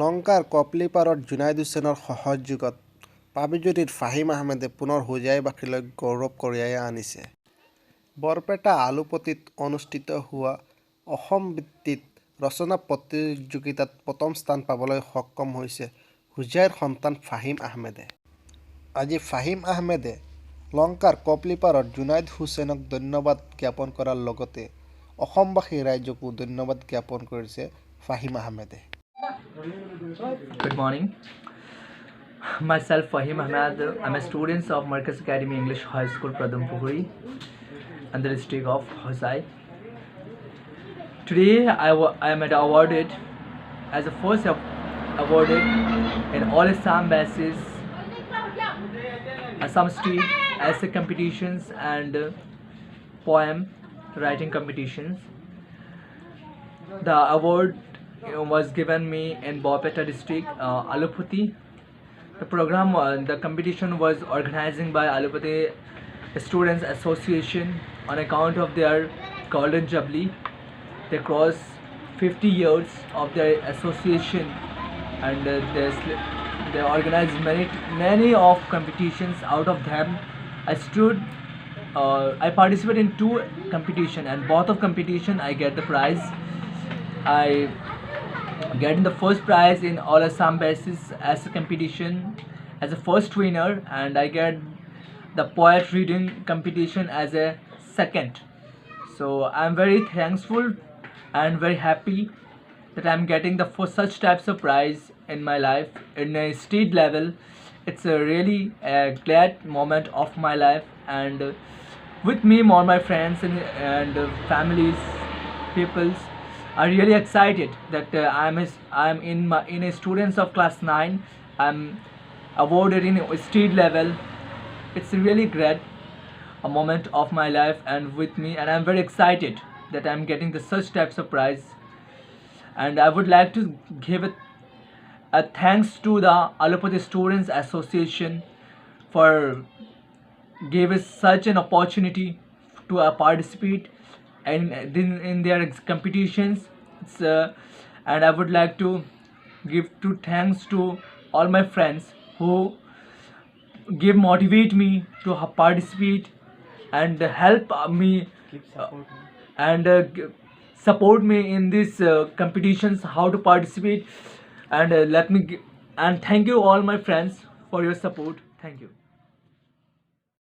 লংকাৰ কপলিপাৰত জুনাইদ হুছেইনৰ সহযোগত পাবিজুৰীৰ ফাহিম আহমেদে পুনৰ হোজাই-বাসীলৈ গৌৰৱ কঢ়িয়াই আনিছে। বৰপেটা আলুপট্টিত অনুষ্ঠিত হোৱা অসম ভিত্তিক ৰচনা প্ৰতিযোগিতাত প্ৰথম স্থান পাবলৈ সক্ষম হৈছে হোজাইৰ সন্তান ফাহিম আহমেদে। আজি ফাহিম আহমেদে লংকাৰ কপলিপাৰত জুনাইদ হুছেইনক ধন্যবাদ জ্ঞাপন কৰাৰ লগতে অসমবাসী ৰাইজকো ধন্যবাদ জ্ঞাপন কৰিছে ফাহিম আহমেদে। Good morning. Myself Fahim Ahmed. I'm a student of Marcus Academy English High School, Pradhampuri, and the district of Hosai. Today I am awarded as the first awarded in all Assam basis, Assam State essay competitions and poem writing competitions. The award was given me in Bopeta district, Alupati. The competition was organized by Alupati Students Association on account of their golden jubilee. They crossed 50 years of their association, and they organized many of competitions. Out of them, I participated in 2 competition, and both of competition I get the prize. I getting the first prize in all Assam basis as a competition as a first winner, and I get the poet reading competition as a second. So I'm very thankful and very happy that I'm getting the first such types of prize in my life in a state level. It's a really glad moment of my life, and with me all my friends and families, peoples are really excited that I'm in a students of class 9. I'm awarded in a state level. It's really great a moment of my life and with me, and I'm very excited that I'm getting the such types of prize. And I would like to give a thanks to the Alupati Students Association for gave us such an opportunity to participate in their competitions. And I would like to give thanks to all my friends who motivate me to participate and help me and support me in these competitions how to participate, and and thank you all my friends for your support. Thank you.